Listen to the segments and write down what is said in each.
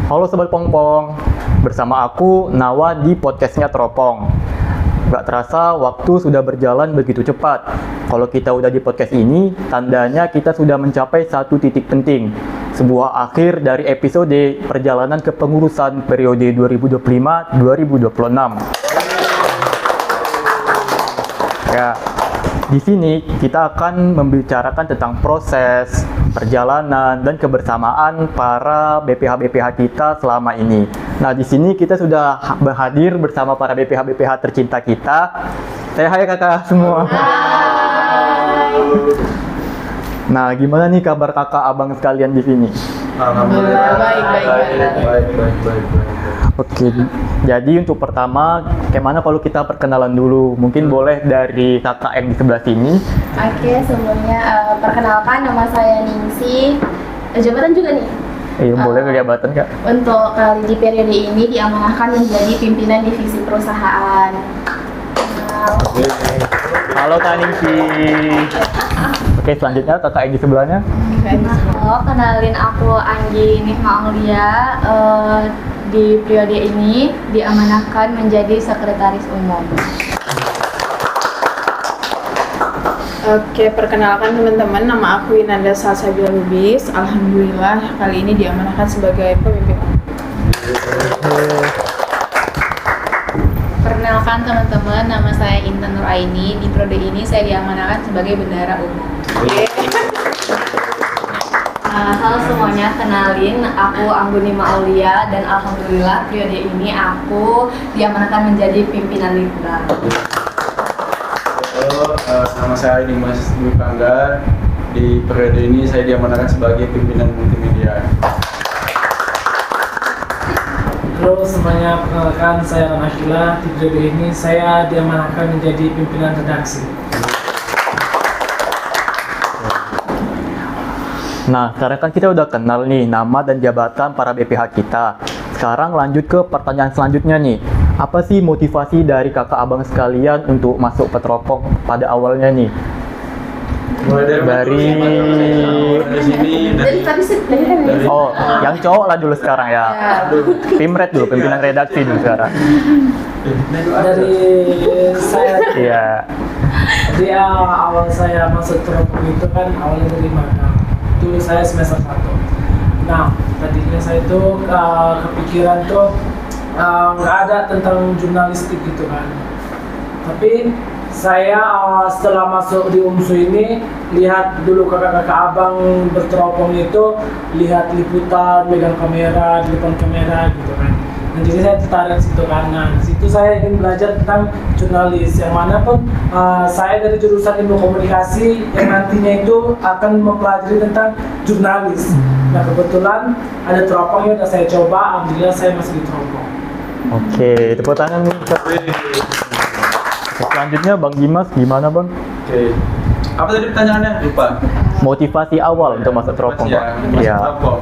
Halo Sobat Pongpong, bersama aku Nawa di podcastnya Teropong. Gak terasa waktu sudah berjalan begitu cepat. Kalau kita udah di podcast ini, tandanya kita sudah mencapai satu titik penting. Sebuah akhir dari episode perjalanan kepengurusan periode 2025-2026. Ya, di sini kita akan membicarakan tentang proses, perjalanan, dan kebersamaan para BPH-BPH kita selama ini. Nah, di sini kita sudah hadir bersama para BPH-BPH tercinta kita. Saya hai kakak semua. Hai. Nah, gimana nih kabar kakak abang sekalian di sini? Alhamdulillah baik. Oke, jadi untuk pertama, gimana kalau kita perkenalan dulu? Mungkin boleh dari kakak yang di sebelah sini. Oke, sebelumnya perkenalkan nama saya Ningsih. Jabatan juga nih. Boleh ke jabatan kak? Untuk di periode ini diamanahkan menjadi pimpinan divisi perusahaan. Halo Kak Ningsih. Oke, selanjutnya kakak yang di sebelahnya. Halo, kenalin aku Anggi Nihma Aulia. Di periode ini diamanahkan menjadi sekretaris umum. Oke, perkenalkan teman-teman, nama aku Inanda Salsabila Lubis. Alhamdulillah kali ini diamanahkan sebagai pemimpin. Perkenalkan teman-teman, nama saya Intan Nuraini. Di periode ini saya diamanahkan sebagai bendahara umum. Halo semuanya, kenalin aku Anggunima Aulia dan alhamdulillah periode ini aku diamanahkan menjadi pimpinan Litbang. Halo, nama saya Dimas Dwi Pangga. Di periode ini saya diamanahkan sebagai pimpinan multimedia. Halo semuanya, perkenalkan saya Rana Akila. Di periode ini saya diamanahkan menjadi pimpinan redaksi. Nah, sekarang kan kita udah kenal nih nama dan jabatan para BPH kita. Sekarang lanjut ke pertanyaan selanjutnya nih. Apa sih motivasi dari kakak abang sekalian untuk masuk ke Teropong pada awalnya nih? Mulai Dari sini Dari Oh, yang cowok lah dulu sekarang ya. Pimret dulu, pimpinan redaksi dulu sekarang. Dari saya, Iya. di awal saya masuk Teropong itu kan awalnya dari mana? Itu saya semester 1. Nah, tadinya saya itu kepikiran tuh nggak ada tentang jurnalistik gitu kan. Tapi saya setelah masuk di UMSU ini lihat dulu kakak-kakak abang berteropong itu, lihat liputan, megang kamera, di depan kamera gitu kan. Dan jadi saya tertarik situ kan. Nah, di situ saya ingin belajar tentang jurnalis, yang mana pun saya dari jurusan ilmu komunikasi yang nantinya itu akan mempelajari tentang jurnalis. Nah, kebetulan ada teropong yang udah saya coba, alhamdulillah saya masih di teropong. Oke, tepuk tangan nih. Selanjutnya Bang Dimas, gimana Bang? Oke. Apa tadi pertanyaannya? Lupa. Motivasi awal untuk masuk Teropong, Pak? Masuk Teropong.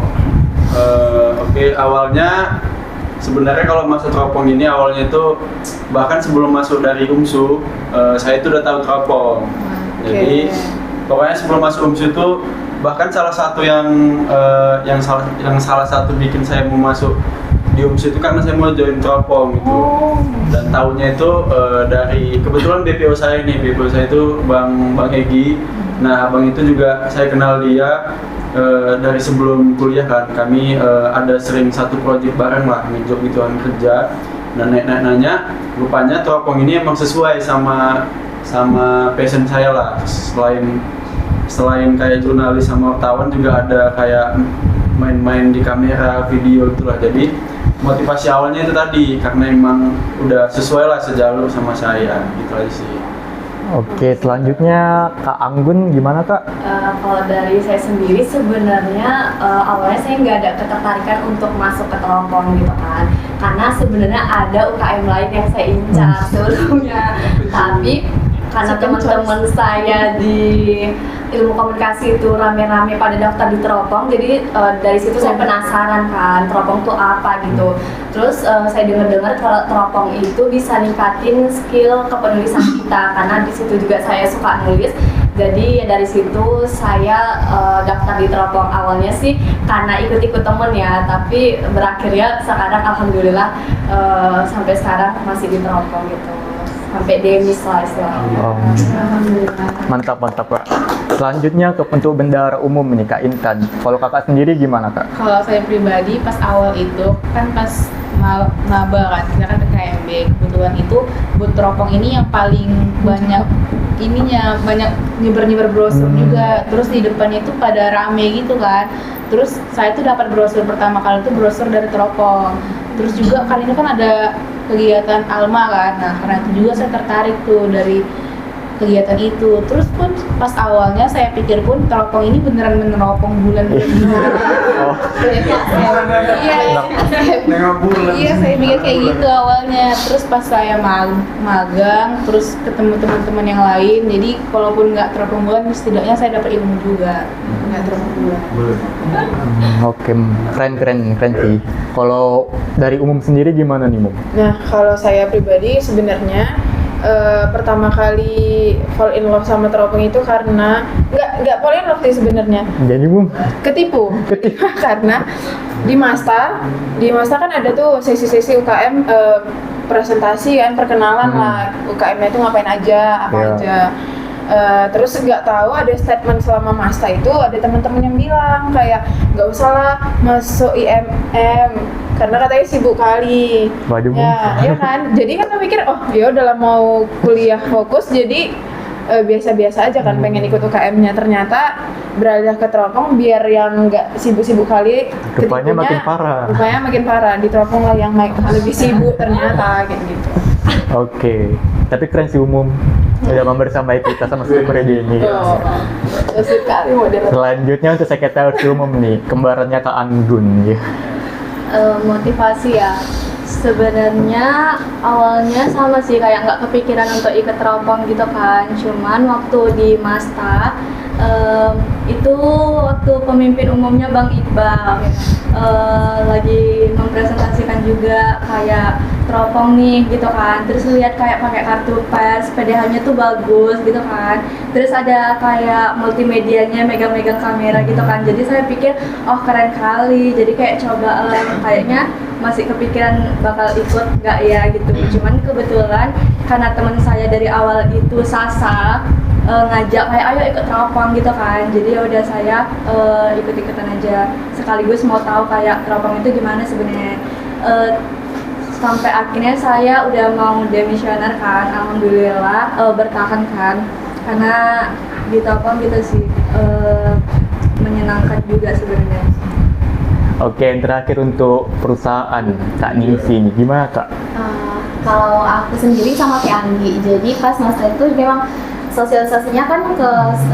Oke, awalnya sebenarnya kalau masuk Teropong ini awalnya itu bahkan sebelum masuk dari UMSU, saya itu udah tahu Teropong. Jadi pokoknya sebelum masuk UMSU itu bahkan salah satu yang salah satu bikin saya mau masuk di UMSU itu karena saya mau join Teropong gitu. Dan tahunnya itu dari kebetulan BPO saya itu Bang Egi. Nah, abang itu juga saya kenal dia dari sebelum kuliah kan. Kami ada sering satu proyek bareng lah, ngejob gituan kerja. Dan nanya, rupanya Teropong ini emang sesuai sama passion saya lah. Selain kayak jurnalis sama wartawan juga ada kayak main-main di kamera, video itulah. Jadi motivasi awalnya itu tadi karena emang udah sesuai lah sejalur sama saya gitu aja sih. Oke, selanjutnya Kak Anggun gimana Kak? Kalau dari saya sendiri sebenarnya awalnya saya nggak ada ketertarikan untuk masuk ke Teropong gitu kan, karena sebenarnya ada UKM lain yang saya incar sebelumnya. Tapi karena teman-teman saya di ilmu komunikasi itu rame-rame pada daftar di Teropong, jadi dari situ saya penasaran kan Teropong tuh apa gitu. Terus saya dengar-dengar kalau Teropong itu bisa ningkatin skill kepenulisan kita, karena di situ juga saya suka nulis. Jadi ya dari situ saya daftar di Teropong. Awalnya sih karena ikut-ikut temen ya, tapi berakhirnya sekarang alhamdulillah sampai sekarang masih di Teropong gitu. Sampai demis lah istilahnya. Oh. Alhamdulillah. Mantap Kak. Selanjutnya ke untuk bendahara umum nih Kak Intan. Kalau Kakak sendiri gimana Kak? Kalau saya pribadi pas awal itu kan pas maba kan, kita kan PKMB, kebetulan itu booth Teropong ini yang paling banyak ininya, banyak nyebar brosur juga. Terus di depannya itu pada rame gitu kan. Terus saya tuh dapat brosur pertama kali itu brosur dari Teropong. Terus juga kali ini kan ada kegiatan Alma kan. Nah, karena itu juga saya tertarik tuh dari kegiatan itu. Terus pun pas awalnya saya pikir pun Teropong ini beneran meneropong bulan Oh. Nengok bulan. Iya, saya pikir kayak gitu awalnya. Terus pas saya magang, terus ketemu teman-teman yang lain. Jadi kalaupun nggak teropong bulan, setidaknya saya dapat ilmu juga. Nggak teropong bulan. Oke, keren sih. Kalau dari umum sendiri gimana nih Mum? Nah, kalau saya pribadi sebenarnya pertama kali fall in love sama Teropong itu karena nggak fall in love sih sebenarnya. Jadi Mum? Ketipu. Karena di Masta kan ada tuh sesi-sesi UKM presentasi kan, perkenalan lah UKM-nya itu ngapain aja, apa aja. Terus nggak tahu ada statement selama Masta itu ada teman-teman yang bilang kayak nggak usah lah masuk IMM karena katanya sibuk kali. Waduh, Ya kan. Jadi kan mikir ya udah mau kuliah fokus jadi biasa-biasa aja kan pengen ikut UKM-nya. Ternyata beralih ke Teropong biar yang nggak sibuk-sibuk kali. Rupanya makin parah. Rupanya makin parah. Di Teropong lah yang lebih sibuk ternyata gitu. Oke, tapi keren sih umum. Udah membersamai kita sama periode ini. Sekali model. Selanjutnya untuk sekretaris umum nih, kembarannya Kak Anggun ya. Motivasi ya, sebenarnya awalnya sama sih, kayak nggak kepikiran untuk ikut Teropong gitu kan. Cuman waktu di Masta itu waktu pemimpin umumnya Bang Iqbal lagi mempresentasikan juga kayak Teropong nih gitu kan. Terus lihat kayak pakai kartu pers, PDH-nya tuh bagus gitu kan. Terus ada kayak multimedianya, megang-megang kamera gitu kan. Jadi saya pikir keren kali. Jadi kayak coba kayaknya masih kepikiran bakal ikut nggak ya gitu. Cuman kebetulan karena teman saya dari awal itu Sasa ngajak kayak ayo ikut Teropong gitu kan. Jadi ya udah saya ikut-ikutan aja. Sekaligus mau tahu kayak Teropong itu gimana sebenarnya. Sampai akhirnya saya udah mau demisioner kan, alhamdulillah bertahan kan, karena di Teropong gitu sih menyenangkan juga sebenarnya. Oke, yang terakhir untuk perusahaan Kak Ningsi nih, gimana Kak? Kalau aku sendiri sama kayak Anggi, jadi pas masa itu memang sosialisasinya kan ke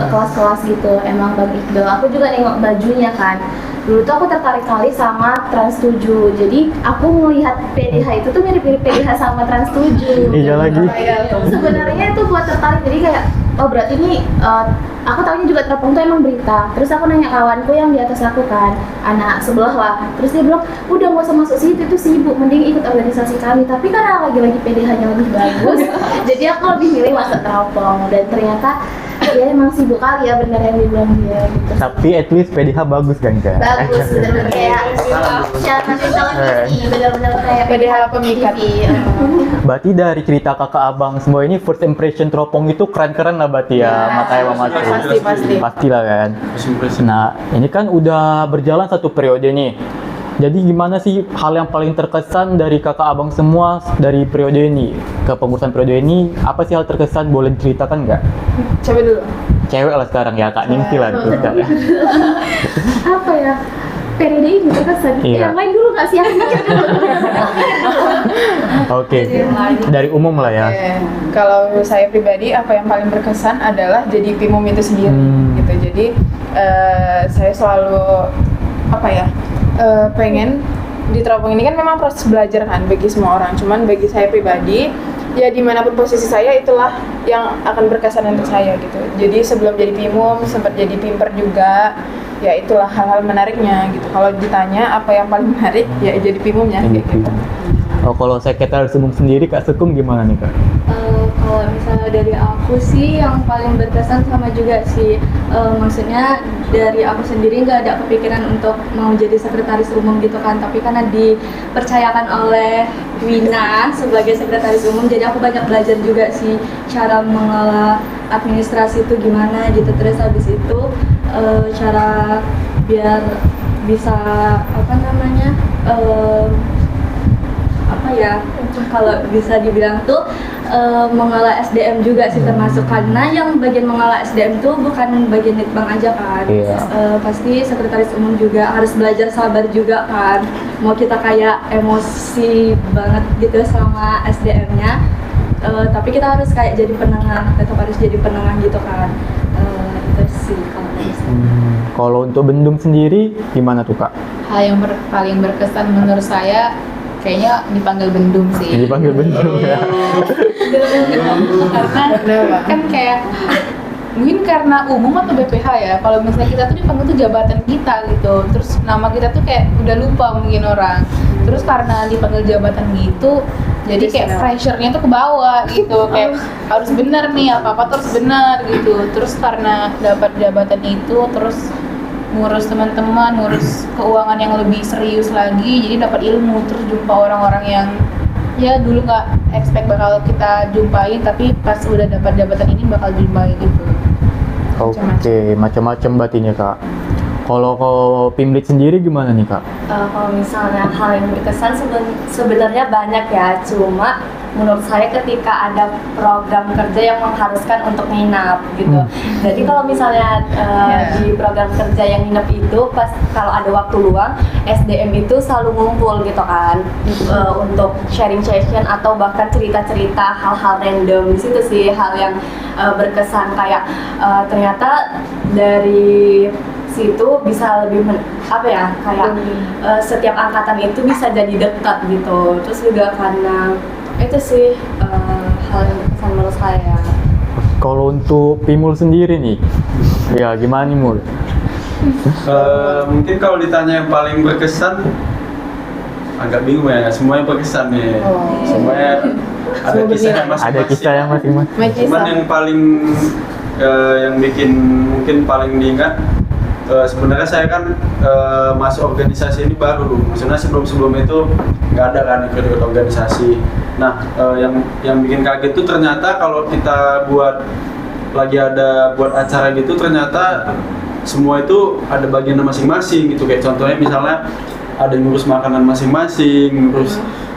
kelas-kelas gitu, emang Bang Iqbal. Aku juga nengok bajunya kan. Dulu tuh aku tertarik kali sama Trans 7, jadi aku melihat PDH itu tuh mirip-mirip PDH sama Trans 7. Iya lagi. Sebenarnya itu buat tertarik, jadi kayak berarti ini aku tahunya juga Teropong tuh emang berita. Terus aku nanya kawanku yang di atas aku kan, anak sebelah lah. Terus dia bilang, udah nggak usah masuk situ, itu sibuk, mending ikut organisasi kami. Tapi karena lagi-lagi PDH-nya lebih bagus, jadi aku lebih milih masuk Teropong. Dan ternyata ya emang sibuk kali ya, bener yang dibilang dia gitu. Tapi at least PDH bagus kan Kak? Bagus, bener-bener kayak siaran televisi, bener-bener kayak PDH pemikat. Berarti dari cerita kakak abang semua ini first impression Teropong itu keren-keren lah berarti ya, Mata Ewa Mas. Pasti. Pastilah kan. Nah, ini kan udah berjalan satu periode nih. Jadi gimana sih hal yang paling terkesan dari kakak abang semua dari periode ini ke pengurusan periode ini? Apa sih hal terkesan, boleh diceritakan nggak? Coba dulu. Cewek lah sekarang ya, Kak Ningsi lah terus Kak. Apa ya? Periode ini terkesan. Iya. Yang lain dulu nggak sih? Oke, dari umum lah ya. Kalau saya pribadi apa yang paling berkesan adalah jadi PIMUM itu sendiri gitu. Jadi saya selalu pengen di Teropong ini kan memang proses belajar kan bagi semua orang. Cuman bagi saya pribadi ya dimanapun posisi saya itulah yang akan berkesan untuk saya gitu. Jadi sebelum jadi PIMUM sempat jadi PIMPER juga. Ya itulah hal-hal menariknya gitu. Kalau ditanya apa yang paling menarik ya jadi PIMUMnya kayak gitu. Oh, kalau sekretaris umum sendiri Kak Sekum gimana nih Kak? Kalau misalnya Dari aku sih yang paling berkesan sama juga sih, maksudnya dari aku sendiri nggak ada kepikiran untuk mau jadi sekretaris umum gitu kan, tapi karena dipercayakan oleh Wina sebagai sekretaris umum, jadi aku banyak belajar juga sih cara mengelola administrasi itu gimana gitu. Terus habis itu cara biar bisa kalau bisa dibilang tuh mengelola SDM juga sih termasuk, karena yang bagian mengelola SDM tuh bukan bagian litbang aja kan. Pasti sekretaris umum juga harus belajar sabar juga kan, mau kita kayak emosi banget gitu sama SDM-nya, tapi kita harus kayak jadi penengah, tetap harus jadi penengah gitu kan. Itu sih kalau dari saya. Kalau untuk Bendum sendiri gimana tuh Kak? Hal yang paling berkesan menurut saya kayaknya dipanggil Bendum sih. Dipanggil Bendum ya. Karena kan kayak mungkin karena umum atau BPH ya, kalau misalnya kita tuh dipanggil tuh jabatan kita gitu, terus nama kita tuh kayak udah lupa mungkin orang, terus karena dipanggil jabatan gitu jadi kayak pressure-nya tuh ke bawah gitu, kayak harus benar nih, apa-apa tuh harus benar gitu. Terus karena dapat jabatan itu, terus ngurus teman-teman, ngurus keuangan yang lebih serius lagi, jadi dapat ilmu, terus jumpa orang-orang yang ya dulu nggak expect bakal kita jumpain, tapi pas udah dapat jabatan ini bakal jumpain gitu. Oke, macam-macam batinya Kak. Kalau Pimlit sendiri gimana nih Kak? Kalau misalnya hal yang berkesan sebenarnya banyak ya, cuma menurut saya ketika ada program kerja yang mengharuskan untuk nginap gitu. Jadi kalau misalnya di program kerja yang nginap itu pas kalau ada waktu luang, SDM itu selalu ngumpul gitu kan, untuk sharing session atau bahkan cerita-cerita hal-hal random. Di situ sih hal yang berkesan, kayak ternyata dari situ bisa lebih kayak setiap angkatan itu bisa jadi dekat gitu. Terus juga karena itu sih hal yang berkesan menurut saya. Kalau untuk Pimul sendiri nih, ya gimana nih Mul? Mungkin kalau ditanya yang paling berkesan, agak bingung ya. Semuanya berkesan nih. Semuanya ada kisahnya masing-masing. Ada kisah yang masing-masing. Cuman yang paling yang bikin mungkin paling diingat, sebenarnya saya kan masuk organisasi ini baru, maksudnya sebelum itu nggak ada kan ikut organisasi. Nah, yang bikin kaget itu ternyata kalau kita buat acara gitu, ternyata semua itu ada bagiannya masing-masing gitu. Kayak contohnya misalnya ada yang ngurus makanan masing-masing,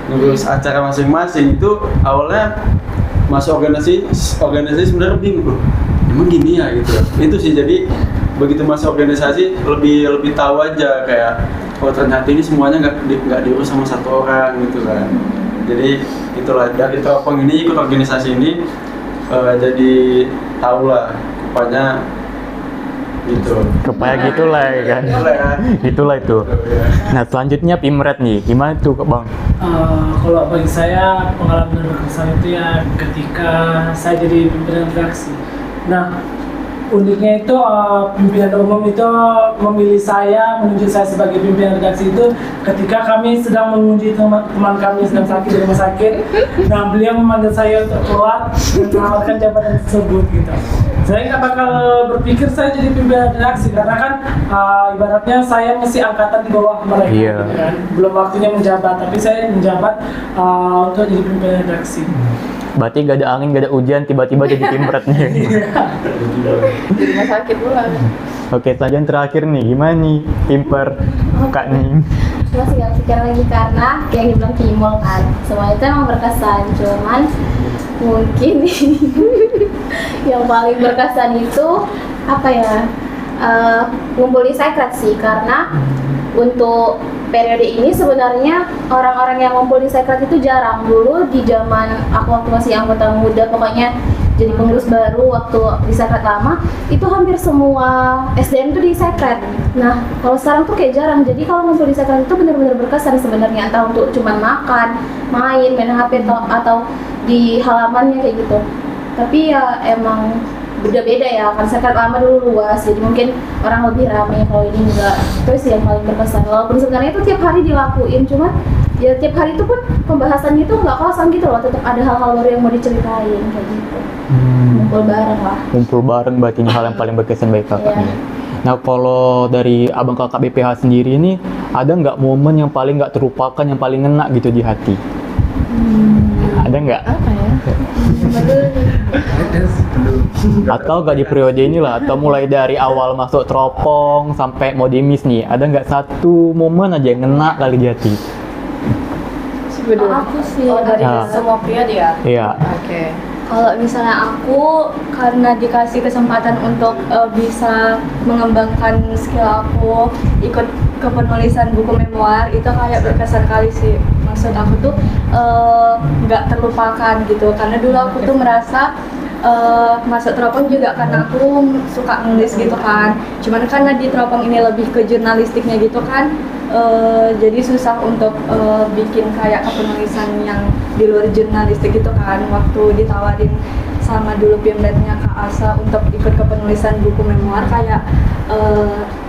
ngurus acara masing-masing. Itu awalnya masuk organisasi sebenarnya bingung, emang gini ya gitu. Itu sih, jadi begitu masuk organisasi lebih tahu aja kayak ternyata ini semuanya nggak diurus sama satu orang gitu kan. Jadi itulah, dari Teropong ini ikut organisasi ini jadi tahu lah rupanya gitu. Rupanya gitulah ya kan. Itulah itu. Nah selanjutnya Pimret nih, gimana tuh Bang? Kalau bagi saya pengalaman berkesan itu ya ketika saya jadi pimpinan redaksi. Nah, uniknya itu pimpinan umum itu menunjuk saya sebagai pimpinan redaksi itu ketika kami sedang mengunjungi teman kami yang sedang sakit di rumah sakit. Nah, beliau memanggil saya untuk keluar dan menawarkan jabatan tersebut gitu. Saya nggak bakal berpikir saya jadi pimpinan redaksi karena kan ibaratnya saya masih angkatan di bawah mereka, gitu kan. Belum waktunya menjabat, tapi saya menjabat untuk jadi pimpinan redaksi. Berarti gak ada angin, gak ada hujan, tiba-tiba jadi Pimret nih. Di rumah sakit pula. Oke, selanjutnya terakhir nih, gimana nih Pimper Kak nih? Masih gak pikir lagi karena yang dibilang Timul kan, semua itu emang berkesan, cuman mungkin yang paling berkesan itu ngumpul di Secret sih, karena untuk periode ini sebenarnya orang-orang yang ngumpul di Secret itu jarang. Dulu di zaman aku waktu masih anggota muda, pokoknya jadi pengurus baru waktu di Secret lama, itu hampir semua SDM itu di Secret. Nah, kalau sekarang tuh kayak jarang. Jadi kalau ngumpul di Secret itu benar-benar berkesan sebenarnya, entah untuk cuman makan, main HP atau di halamannya kayak gitu. Tapi ya emang beda-beda ya, kan Secret lama dulu luas, jadi mungkin orang lebih ramai, kalau ini enggak. Terus yang paling berkesan, walaupun sebenarnya itu tiap hari dilakuin, cuman ya tiap hari itu pun pembahasannya itu nggak kosong gitu loh, tetap ada hal-hal baru yang mau diceritain kayak gitu. Ngumpul bareng lah. Kumpul bareng berarti ini hal yang paling berkesan bagi kakak Iya. nih. Nah kalau dari abang kakak BPH sendiri ini ada nggak momen yang paling nggak terlupakan, yang paling ngena gitu di hati? Ada nggak? Apa ya? Atau nggak di periode inilah, atau mulai dari awal masuk teropong sampai mau dimis nih, ada nggak satu momen aja yang ngena kali di hati? Aku sih dari Ya. semua periode ya. Iya. Oke. kalau misalnya aku karena dikasih kesempatan untuk bisa mengembangkan skill aku ikut kepenulisan buku memoir, itu kayak berkesan kali sih. Maksud aku tuh nggak terlupakan gitu, karena dulu aku tuh merasa masuk teropong juga karena aku suka nulis gitu kan, cuman karena di teropong ini lebih ke jurnalistiknya gitu kan, jadi susah untuk bikin kayak kepenulisan yang di luar jurnalistik gitu kan. Waktu ditawarin sama dulu Pimretnya Kak Asa untuk ikut kepenulisan buku memoir, kayak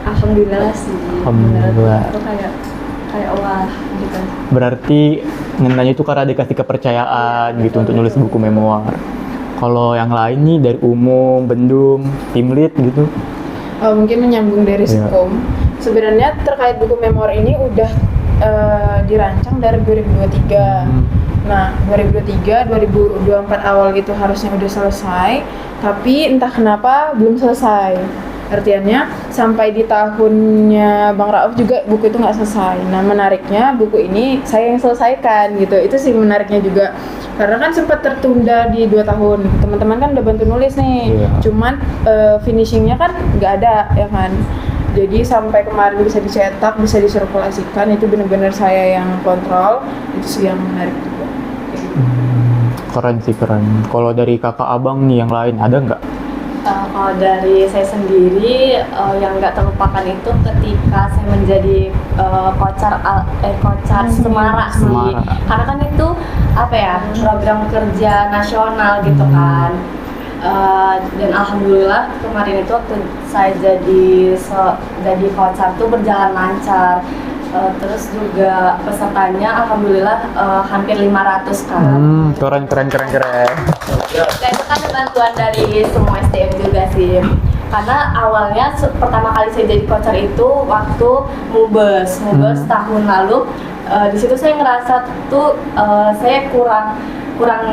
alhamdulillah sih. Alhamdulillah. Aku kayak wah gitu. Berarti ngenanya itu karena dikasih kepercayaan gitu untuk nulis buku memoir. Kalau yang lain nih dari umum, bendum, tim lead gitu. Mungkin menyambung dari Iya. Skom. Sebenarnya terkait buku memoir ini udah dirancang dari 2023. Nah, 2023, 2024 awal gitu harusnya udah selesai, tapi entah kenapa belum selesai. Artinya sampai di tahunnya Bang Rauf juga buku itu nggak selesai. Nah, menariknya buku ini saya yang selesaikan gitu. Itu sih menariknya juga. Karena kan sempat tertunda di 2 tahun. Teman-teman kan udah bantu nulis nih. Iya. Cuman finishingnya kan nggak ada ya kan. Jadi sampai kemarin bisa dicetak, bisa disirkulasikan, itu benar-benar saya yang kontrol. Itu sih yang menarik juga. Keren sih, keren. Kalau dari kakak abang nih yang lain ada nggak? Kalau dari saya sendiri yang nggak terlupakan itu ketika saya menjadi kocar Semara sih. Semara. Karena kan itu apa ya, program kerja nasional gitu kan. Dan alhamdulillah kemarin itu waktu saya jadi kocar tuh berjalan lancar. Terus juga pesertanya alhamdulillah hampir 500 kan. Keren. Dan itu kan bantuan dari semua SDM juga sih. Karena awalnya pertama kali saya jadi kocar itu waktu Mubes tahun lalu. Di situ saya ngerasa tuh saya kurang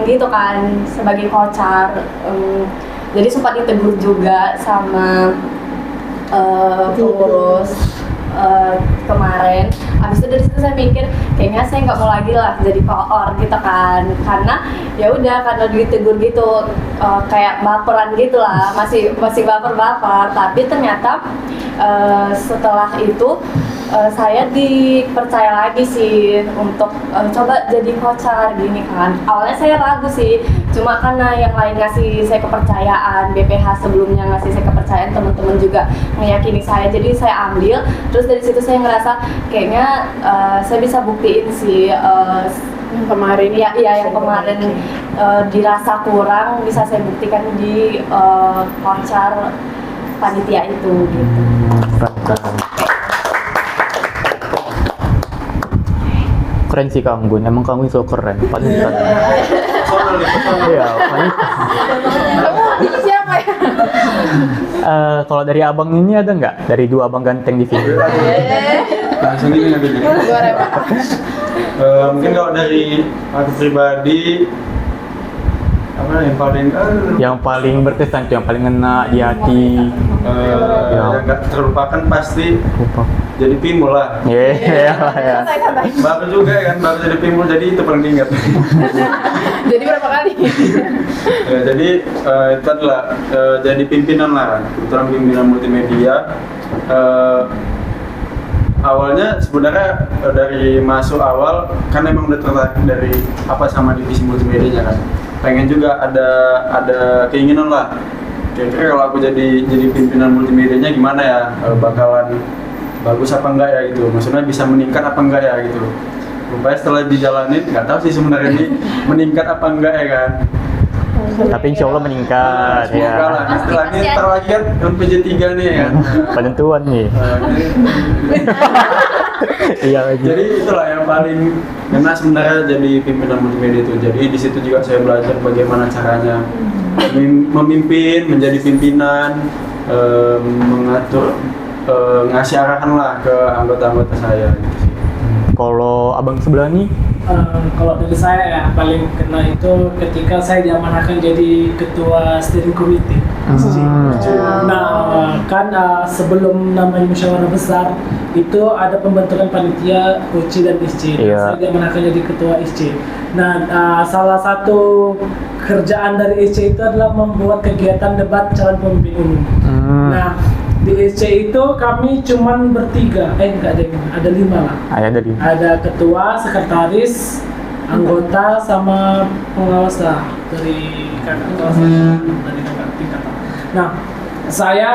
gitu kan sebagai kocar. Jadi sempat ditegur juga sama pengurus kemarin. Habis itu dari situ saya mikir kayaknya saya nggak mau lagi lah jadi koor gitu kan, karena ya udah karena ditegur gitu kayak baperan gitu lah, masih baper. Tapi ternyata setelah itu saya dipercaya lagi sih untuk coba jadi kocar gini kan. Awalnya saya ragu sih, cuma karena yang lain ngasih saya kepercayaan, BPH sebelumnya ngasih saya kepercayaan, teman-teman juga meyakini saya, jadi saya ambil. Terus dari situ saya ngerasa kayaknya saya bisa buktiin sih Yang kemarin yang kemarin dirasa kurang bisa saya buktikan di kocar panitia itu gitu. Keren sih Kang Gun, emang Kang Gun selalu keren. Panutan. Iya, panutan. ini siapa ya? Kalau dari abang ini ada nggak? Dari 2 abang ganteng di sini. Langsung gini ngambilnya. Mungkin kalau dari aku pribadi apa yang paling berkesan tuh, yang paling ngena di hati. yang nggak terlupakan pasti jadi Pimul lah. Iya. Baru juga kan, baru jadi Pimul, jadi itu paling diingat. Jadi berapa kali? Ya, jadi itu adalah jadi pimpinan lah, kebetulan pimpinan multimedia. Awalnya sebenarnya dari masuk awal kan emang udah tertarik dari apa sama divisi multimedianya kan. Pengen juga ada keinginan lah. Kira-kira kalau aku jadi pimpinan multimedianya gimana ya? Bakalan bagus apa enggak ya gitu. Maksudnya bisa meningkat apa enggak ya gitu. Rupanya setelah dijalanin nggak tahu sih sebenarnya ini meningkat apa enggak ya kan. Tapi insya Allah meningkat. Semoga lah. Setelah ini ntar lagi kan LPJ 3 nih kan. Penentuan nih. Iya lagi. Jadi itulah yang paling kena sebenarnya jadi pimpinan multimedia itu. Jadi di situ juga saya belajar bagaimana caranya memimpin, menjadi pimpinan, mengatur, ngasih arahan lah ke anggota-anggota saya gitu sih. Kalau abang sebelah nih, Kalau dari saya ya paling kena itu ketika saya diamanahkan jadi ketua steering committee. Nah, kan sebelum namanya musyawarah besar itu ada pembentukan panitia UC dan ISC. Iya. Saya diamanahkan jadi ketua ISC. Nah, salah satu kerjaan dari ISC itu adalah membuat kegiatan debat calon pemimpin umum. Nah, di ISC itu kami cuman bertiga, enggak ada 5 lah. ada di Ada ketua, sekretaris, anggota, sama pengawas lah dari kakak kelas dari kakak tingkat. Nah, saya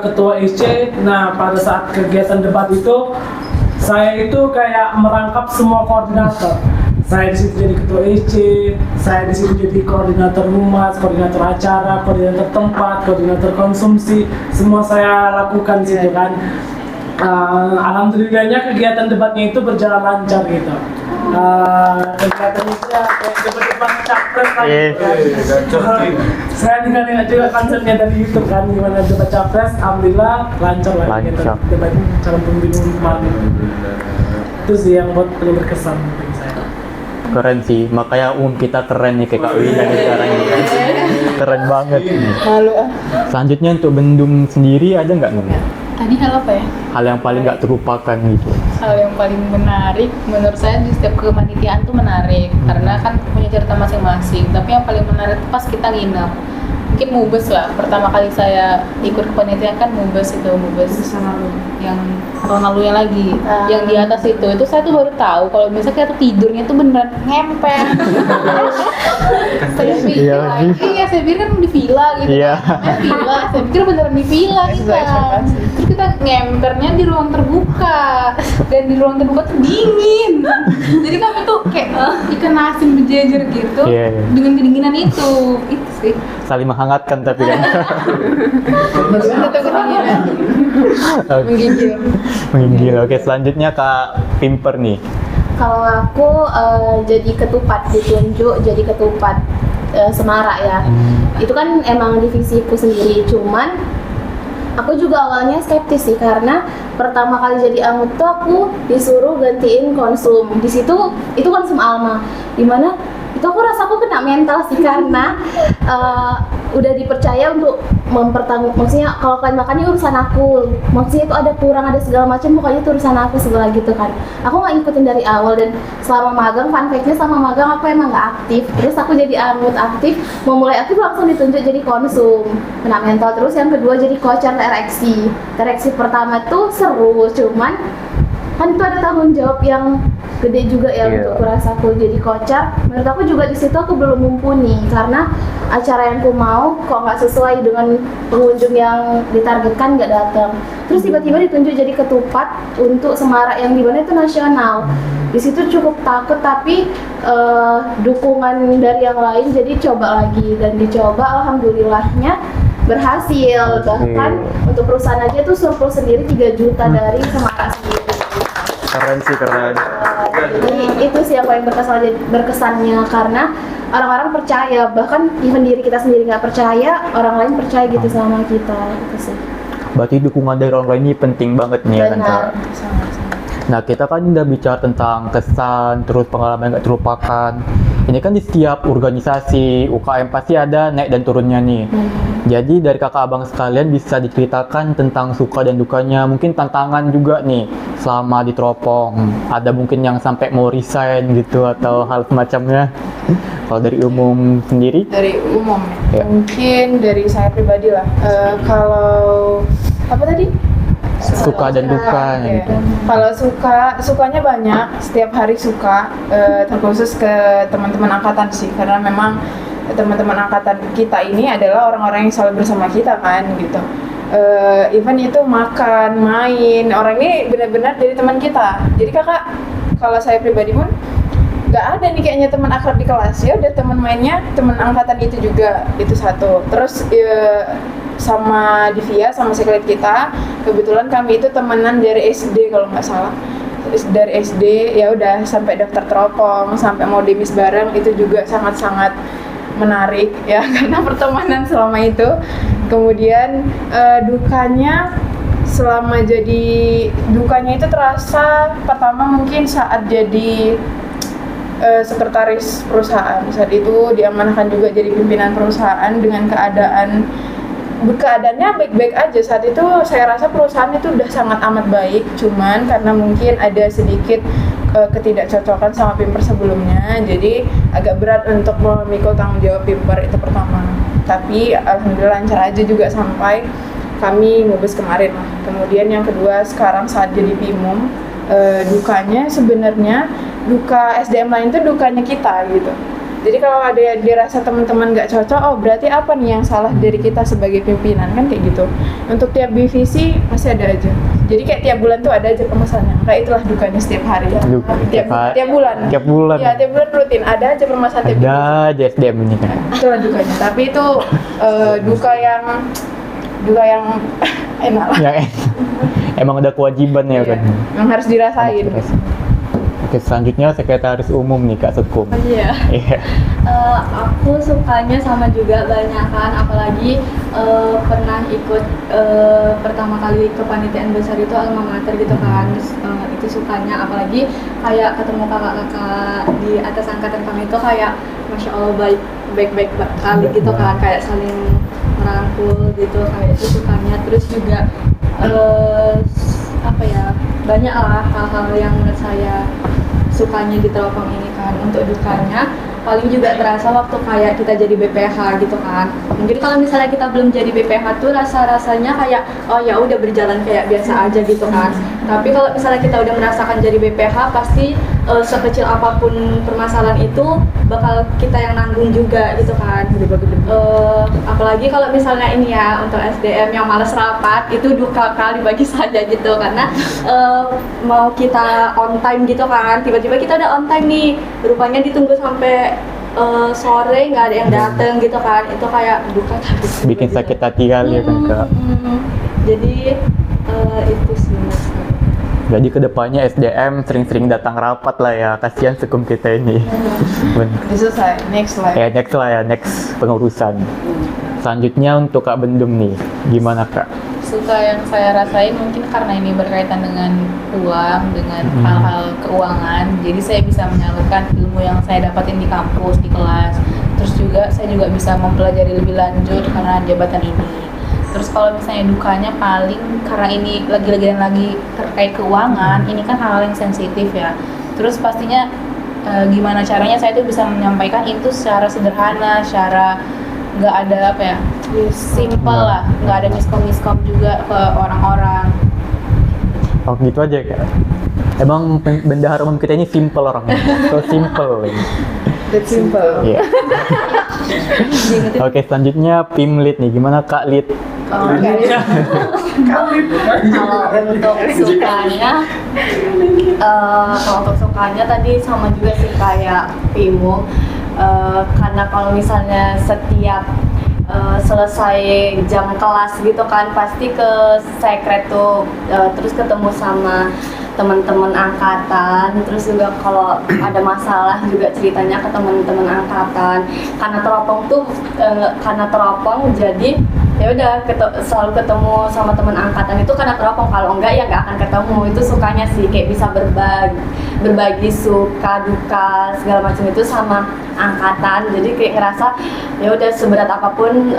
ketua IC. Nah, pada saat kegiatan debat itu, saya itu kayak merangkap semua koordinator. Saya di situ jadi ketua IC, saya di situ jadi koordinator humas, koordinator acara, koordinator tempat, koordinator konsumsi, semua saya lakukan di situ kan. Alhamdulillahnya kegiatan debatnya itu berjalan lancar gitu. Kegiatan itu ya kayak debat-debat capres lah gitu kan. Saya nengok juga konsepnya dari YouTube kan, gimana debat capres, alhamdulillah lancar lah gitu. Debat calon pemimpin umum kemarin. Itu sih yang buat paling berkesan bagi saya. keren sih, makanya kita keren nih kayak Kak Wina nih sekarang ini. Keren banget. Malu ah. Selanjutnya untuk Bendung sendiri ada nggak Nun? Tadi hal apa ya? Hal yang paling nggak terlupakan gitu. Hal yang paling menarik menurut saya di setiap kepanitiaan tuh menarik karena kan punya cerita masing-masing. Tapi yang paling menarik itu pas kita nginep. Mungkin Mubes lah. Pertama kali saya ikut kepanitiaan kan Mubes yang tahun lalunya lagi, yang di atas itu saya tuh baru tahu kalau misalnya kita tuh tidurnya tuh beneran ngempel. Saya pikir, Iya lagi. iya saya pikir kan di villa gitu. Iya. Namanya villa, saya pikir beneran di villa kita. Terus kita ngempernya di ruang terbuka dan di ruang terbuka tuh dingin. Jadi kami tuh kayak ikan asin berjejer gitu Iya, iya. dengan kedinginan itu sih. Saling menghangatkan tapi kan. Itu kedinginan. Menggigil. Menggigil. Oke, selanjutnya Kak Pimper nih. Kalau aku jadi ketupat, ditunjuk jadi ketupat Semara ya. Itu kan emang divisiku sendiri, cuman aku juga awalnya skeptis sih karena pertama kali jadi anggota aku disuruh gantiin konsum. Di situ itu konsum Alma. Dimana itu aku rasa aku kena mental sih karena udah dipercaya untuk maksudnya kalau kalian makannya urusan aku, maksudnya itu ada kurang, ada segala macam, pokoknya itu urusan aku segala gitu kan. Aku nggak ngikutin dari awal dan selama magang, fun fact-nya sama magang aku emang nggak aktif. Terus aku jadi anggota aktif, mau mulai aktif langsung ditunjuk jadi konsum, kena mental. Terus yang kedua jadi coacher TRX pertama tuh seru, cuman kan itu ada tanggung jawab yang gede juga ya untuk kurasa aku jadi coacher. Menurut aku juga di situ aku belum mumpuni karena acara yang aku mau kok nggak sesuai dengan pengunjung yang ditargetkan nggak datang. Terus tiba-tiba ditunjuk jadi ketupat untuk Semara yang dimana itu nasional. Di situ cukup takut tapi dukungan dari yang lain jadi coba lagi dan dicoba, alhamdulillahnya berhasil. Bahkan untuk perusahaan aja tuh surplus sendiri 3 juta dari Semara sendiri. Keren sih, keren. Jadi itu sih yang paling berkesannya karena orang-orang percaya, bahkan even diri kita sendiri nggak percaya, orang lain percaya gitu sama kita gitu sih. Berarti dukungan dari orang lain ini penting banget nih ya kan Kak? Nah, kita kan udah bicara tentang kesan, terus pengalaman nggak terlupakan. Ini kan di setiap organisasi, UKM pasti ada naik dan turunnya nih. Jadi dari kakak abang sekalian bisa diceritakan tentang suka dan dukanya, mungkin tantangan juga nih selama di Teropong. Ada mungkin yang sampai mau resign gitu atau hal semacamnya. Kalau dari umum sendiri? Dari umum Ya. mungkin dari saya pribadi lah. Kalau apa tadi? Suka dan duka Oke. gitu. Kalau sukanya banyak, setiap hari suka, terkhusus ke teman-teman angkatan sih, karena memang teman-teman angkatan kita ini adalah orang-orang yang selalu bersama kita kan gitu. Even itu makan, main, orang ini benar-benar jadi teman kita. Jadi kakak, kalau saya pribadi pun nggak ada nih kayaknya teman akrab di kelas, ya udah teman mainnya teman angkatan itu juga, itu satu. Terus sama Divya sama sekret kita, kebetulan kami itu temenan dari SD kalau nggak salah. dari SD ya udah sampai daftar teropong, sampai mau demis bareng, itu juga sangat-sangat menarik ya karena pertemanan selama itu. Kemudian dukanya itu terasa pertama mungkin saat jadi sekretaris perusahaan. Saat itu diamanahkan juga jadi pimpinan perusahaan dengan keadaannya baik-baik aja. Saat itu saya rasa perusahaan itu udah sangat amat baik, cuman karena mungkin ada sedikit ketidakcocokan sama pimper sebelumnya, jadi agak berat untuk memikul tanggung jawab pimper itu pertama. Tapi alhamdulillah lancar aja juga sampai kami ngubes kemarin lah. Kemudian yang kedua sekarang saat jadi PIMUM, dukanya sebenarnya duka SDM lain itu dukanya kita gitu. Jadi kalau ada yang dirasa teman-teman nggak cocok, oh berarti apa nih yang salah dari kita sebagai pimpinan, kan kayak gitu. Untuk tiap divisi pasti ada aja. Jadi kayak tiap bulan tuh ada aja permasalahannya. Kayak itulah dukanya setiap hari. Tiap bulan. Tiap bulan. Ya tiap bulan rutin ada aja permasalahan tiap Ada aja SDM ini kan. Itulah dukanya. Tapi itu duka yang enak lah. Ya, emang ada kewajiban ya kan. Yang harus dirasain. Oke, selanjutnya sekretaris umum nih Kak Sekum. Iya. Iya. Aku sukanya sama juga banyak kan, apalagi pernah ikut pertama kali kepanitiaan besar itu alma mater gitu kan. Itu sukanya, apalagi kayak ketemu kakak-kakak di atas angkatan kami itu kayak masya Allah baik kali gitu kan, kayak saling merangkul gitu, kayak itu sukanya. Terus juga banyak lah hal-hal yang menurut saya sukanya di teropong ini kan. Untuk dukanya paling juga terasa waktu kayak kita jadi BPH gitu kan. Mungkin kalau misalnya kita belum jadi BPH tuh rasanya kayak oh ya udah berjalan kayak biasa aja gitu kan. Tapi kalau misalnya kita udah merasakan jadi BPH pasti sekecil apapun permasalahan itu bakal kita yang nanggung juga gitu kan. Apalagi kalau misalnya ini ya untuk SDM yang malas rapat itu duka kali bagi saya gitu, karena mau kita on time gitu kan, tiba-tiba kita udah on time nih, rupanya ditunggu sampai sore nggak ada yang dateng gitu kan, itu kayak duka tapi Bikin sakit hati kali ya kan Kak. Jadi itu sih mas. Jadi kedepannya SDM sering-sering datang rapat lah ya, kasihan Sekum kita ini. Bener. Selesai, next lah. Next pengurusan. Selanjutnya untuk Kak Bendum nih, gimana Kak? Suka yang saya rasain mungkin karena ini berkaitan dengan uang, dengan hal-hal keuangan, jadi saya bisa menyalurkan ilmu yang saya dapatin di kampus, di kelas. Terus juga saya juga bisa mempelajari lebih lanjut karena jabatan ini. Terus kalau misalnya dukanya paling karena ini lagi terkait keuangan, ini kan hal-hal yang sensitif ya. Terus pastinya gimana caranya saya tuh bisa menyampaikan itu secara sederhana, secara nggak ada simple lah, nggak ada miskom juga ke orang-orang. Oh gitu aja Kak. Emang bendahara umum kita ini simple orangnya, so simple. That's simple. Iya. Oke, selanjutnya PIM Lead nih, gimana Kak Lead? Kalau untuk sukanya tadi sama juga sih kayak PIMU, karena kalau misalnya setiap selesai jam kelas gitu kan pasti ke sekret tuh, terus ketemu sama teman-teman angkatan, terus juga kalau ada masalah juga ceritanya ke teman-teman angkatan. Karena teropong jadi ya udah selalu ketemu sama teman angkatan itu karena teropong, kalau enggak ya nggak akan ketemu. Itu sukanya sih, kayak bisa berbagi suka duka segala macam itu sama angkatan. Jadi kayak ngerasa ya udah seberat apapun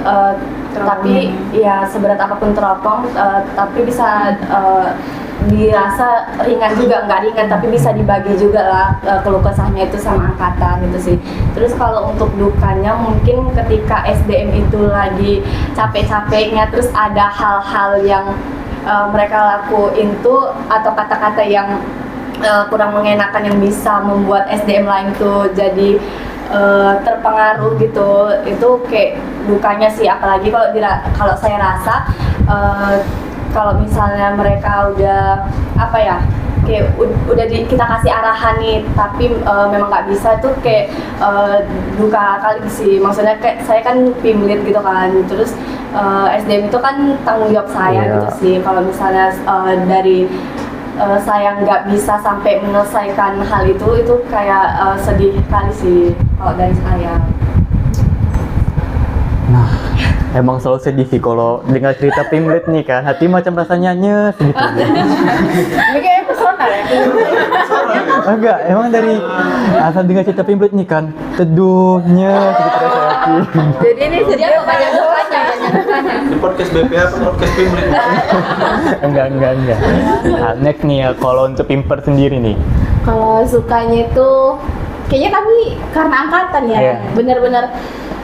tapi ya seberat apapun teropong tapi bisa dirasa ringan juga, nggak ringan tapi bisa dibagi juga lah keluh kesahnya itu sama angkatan itu sih. Terus kalau untuk dukanya mungkin ketika SDM itu lagi capek-capeknya, terus ada hal-hal yang mereka lakuin tuh atau kata-kata yang kurang mengenakan yang bisa membuat SDM lain tuh jadi terpengaruh gitu. Itu kayak dukanya sih, apalagi kalau saya rasa kalau misalnya mereka udah kayak udah kita kasih arahan nih tapi memang nggak bisa, tuh kayak duka kali sih. Maksudnya kayak saya kan PIM Lead gitu kan, terus SDM itu kan tanggung jawab saya gitu sih. Kalau misalnya dari saya nggak bisa sampai menyelesaikan hal itu kayak sedih kali sih kalau dari saya. Nah, emang selalu sedih sih kalau dengar cerita Pimlet nih kan, hati macam rasanya nyes gitu. Ini kayaknya personal ya. Enggak, emang dari asal dengar cerita Pimlet nih kan, teduh nyes gitu rasa hati. Jadi ini sedih banyak dukanya. Di podcast BPA atau podcast Pimlet? Enggak. Nah, next nih ya, kalau untuk Pimper sendiri nih. Kalau sukanya itu kayaknya kami karena angkatan ya. Iya. Benar-benar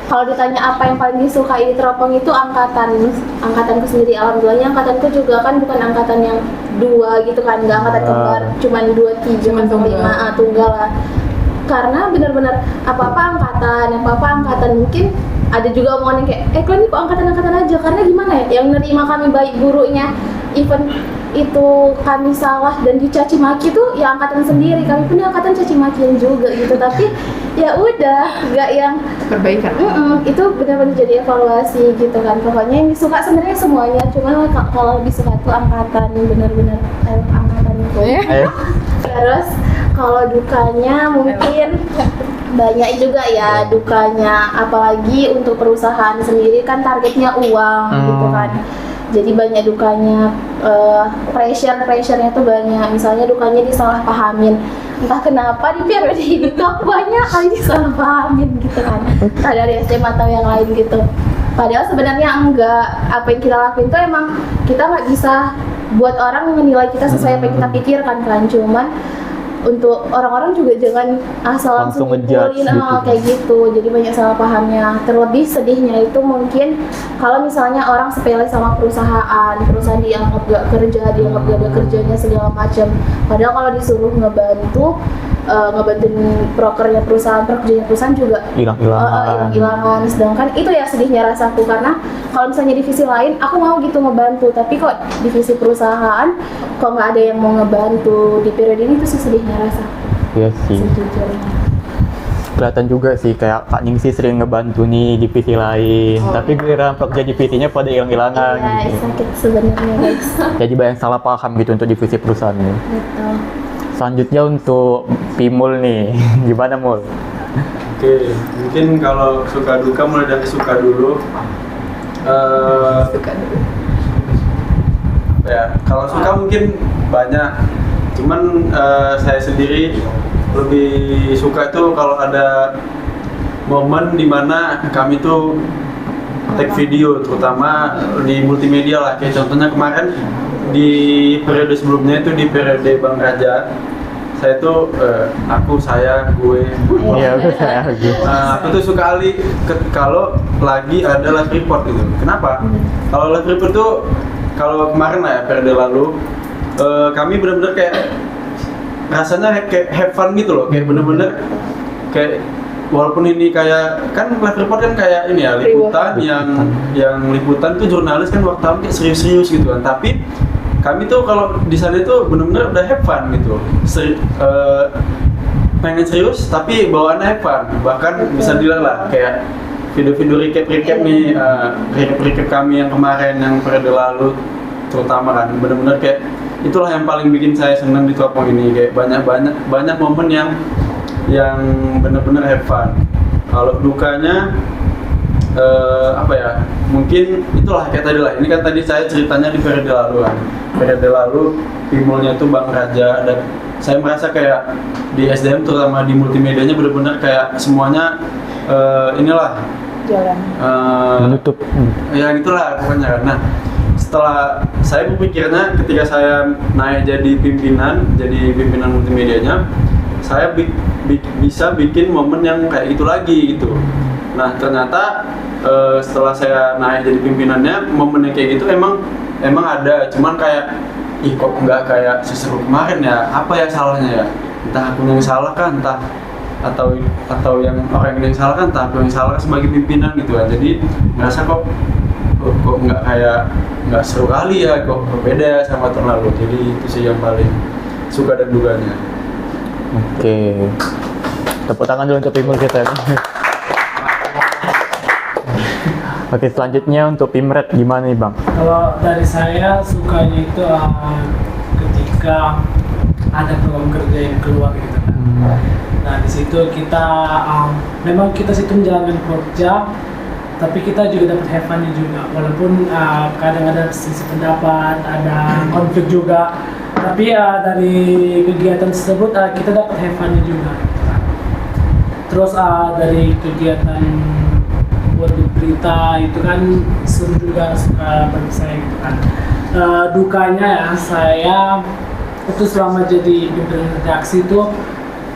kalau ditanya apa yang paling disukai di Teropong itu angkatanku sendiri. Alhamdulillahnya angkatanku juga kan bukan angkatan yang 2 gitu kan, nggak angkatan kembar, cuman 2, 3, 5 tunggal lah. Karena benar-benar apa-apa angkatan, mungkin ada juga omongan yang kayak kalian ini kok angkatan aja, karena gimana ya, yang nerima kami baik buruknya, even itu kami salah dan dicaci maki tuh ya angkatan sendiri, kami punya angkatan caci makian juga gitu, tapi ya udah nggak yang Perbaikan. itu benar-benar jadi evaluasi gitu kan. Pokoknya yang disuka sebenarnya semuanya, cuman kalau lebih suka tuh angkatan, benar-benar angkatan itu. Terus kalau dukanya mungkin banyak juga ya dukanya, apalagi untuk perusahaan sendiri kan targetnya uang gitu kan. Jadi banyak dukanya, pressure-nya tuh banyak. Misalnya dukanya disalahpahamin. Entah kenapa di periode ini tuh aku banyak kali disalahpahamin gitu kan. Entah dari SMA atau yang lain gitu. Padahal sebenarnya enggak. Apa yang kita lakuin tuh emang kita nggak bisa buat orang menilai kita sesuai apa yang kita pikirkan kan. Cuman untuk orang-orang juga jangan asal langsung ngejudge nyimpulin gitu. kayak gitu. Jadi banyak salah pahamnya. Terlebih sedihnya itu mungkin kalau misalnya orang sepele sama perusahaan dianggap gak kerja, dianggap gak ada kerjanya segala macam. Padahal kalau disuruh ngebantuin prokernya perusahaan juga hilang-hilangan. Sedangkan itu ya sedihnya rasaku, karena kalau misalnya divisi lain aku mau gitu ngebantu, tapi kok divisi perusahaan kok nggak ada yang mau ngebantu. Di periode ini tuh sih sedihnya rasa. Iya sih. Sejujurnya. Kelihatan juga sih kayak Kak Ningsi sering ngebantu nih divisi lain, tapi giliran kerja divisinya pada hilang-hilangan Iya, gitu. sakit sebenarnya guys. Jadi banyak salah paham gitu untuk divisi perusahaan ini. Betul. Selanjutnya untuk Pimul nih, gimana Mul? Oke, mungkin kalau suka duka mulai dari suka dulu. Ya, kalau suka mungkin banyak. Cuman saya sendiri lebih suka tuh kalau ada momen dimana kami tuh take video, terutama di multimedia lah. Kayak contohnya kemarin di periode sebelumnya itu di periode Bang Raja, saya tuh gue Iya, saya aku tuh suka kali kalau lagi ada live report gitu. Kenapa? Kalau live report tuh kalau kemarin lah ya periode lalu kami benar-benar kayak rasanya kayak have fun gitu loh, kayak bener-bener kayak walaupun ini kayak kan live report kan kayak ini ya liputan yang liputan tuh jurnalis kan wartawan kayak serius-serius gitu kan, tapi kami tuh kalau di sana itu bener-bener udah have fun gitu, pengen serius tapi bawaannya have fun, bahkan bisa dilihat lah kayak video-video recap nih, recap kami yang kemarin yang periode lalu terutama kan bener-bener kayak itulah yang paling bikin saya senang di Teropong ini, kayak banyak momen yang benar-benar have fun. Kalau dukanya apa ya, mungkin itulah kayak tadi lah, ini kan tadi saya ceritanya di periode lalu kan, periode lalu Pimulnya itu Bang Raja, dan saya merasa kayak di SDM terutama di multimedianya benar-benar kayak semuanya inilah Jalan. menutup. Ya gitulah pokoknya kan. Nah, setelah saya berpikirnya ketika saya naik jadi pimpinan multimedianya, saya bisa bikin momen yang kayak gitu lagi gitu. Nah ternyata setelah saya naik jadi pimpinannya, momen yang kayak gitu emang ada, cuman kayak kok nggak kayak seseru kemarin ya, apa ya salahnya ya, entah aku yang salah kan, entah atau yang orang yang salah kan, entah aku yang salah sebagai pimpinan gitu kan. Jadi ngerasa kok nggak seru kali ya, kok berbeda sama tahun lalu. Jadi itu sih yang paling suka dan dukanya. Oke. Tepuk tangan dulu untuk Pimul kita. Oke, selanjutnya untuk Pimret gimana nih Bang? Kalau dari saya sukanya itu ketika ketika ada program kerja yang keluar gitu kan. Nah di situ kita memang kita situ menjalankan kerja, tapi kita juga dapat have fun-nya juga, walaupun kadang ada sisi pendapat, ada konflik juga, tapi dari kegiatan tersebut kita dapat have fun-nya juga gitu kan. Terus dari kegiatan buat berita itu kan seru juga bagi saya gitu kan. Dukanya ya saya itu selama jadi pimpinan redaksi itu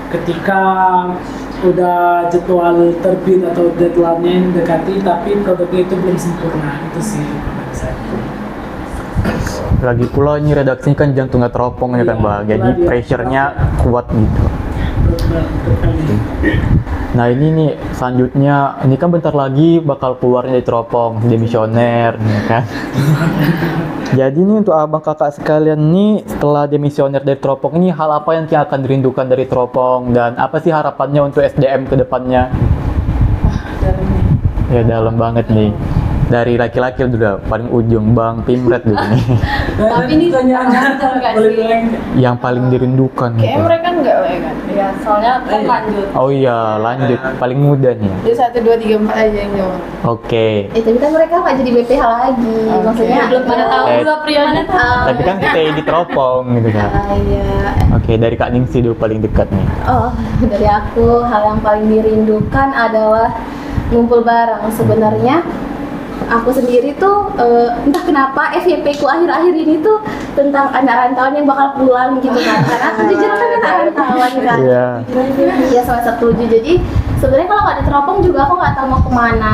ketika udah jadwal terbit atau deadline-nya yang dekati tapi produknya itu belum sempurna, itu sih bagi saya. Lagi pula ini redaksinya kan jantungnya teropong ya kan, Mbak. Jadi pressure-nya kuat gitu. Nah ini nih selanjutnya, ini kan bentar lagi bakal keluarnya dari teropong, demisioner ya kan. Jadi nih untuk abang kakak sekalian nih, setelah demisioner dari teropong ini, hal apa yang akan dirindukan dari teropong dan apa sih harapannya untuk SDM ke depannya? Ya dalam banget nih. Dari laki-laki dulu, paling ujung Bang Pimret dulu nih. Tapi ini lancar nggak sih? Yang paling dirindukan. Kayaknya gitu. mereka enggak lah ya kan. Ya soalnya kan lanjut. Oh iya, lanjut. Paling muda nih. Jadi 1, 2, 3, 4 aja yang jawab. Oke. Tapi kan mereka nggak jadi BPH lagi, Oke. maksudnya Belum pada tahu Eh, juga periode. Tapi kan stay di teropong gitu kan. Iya. Oke, dari Kak Ningsi dulu paling dekat nih. Oh, dari aku hal yang paling dirindukan adalah ngumpul bareng. Sebenarnya aku sendiri tuh entah kenapa FYP ku akhir-akhir ini tuh tentang anak rantauan yang bakal pulang gitu kan. Karena aku jujur kan anak rantauan kan. Iya. Iya semester 7. Jadi sebenarnya kalau nggak di teropong juga aku nggak tahu mau kemana.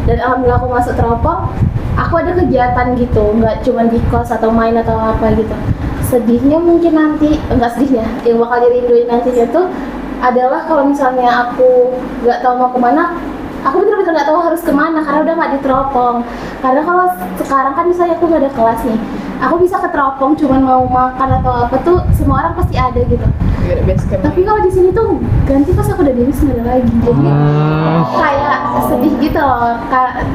Dan alhamdulillah aku masuk teropong, aku ada kegiatan gitu, nggak cuma di kos atau main atau apa gitu. Sedihnya mungkin nanti, enggak sedihnya, yang bakal dirinduin nantinya tuh adalah kalau misalnya aku nggak tahu mau kemana, aku bener-bener nggak tahu harus kemana karena udah nggak di teropong. Karena kalau sekarang kan misalnya aku nggak ada kelas nih, aku bisa ke teropong cuman mau makan atau apa tuh semua orang pasti ada gitu. Gak ada base camp. Tapi kalau di sini tuh ganti pas aku udah demis nggak ada lagi, jadi kayak sedih gitu loh.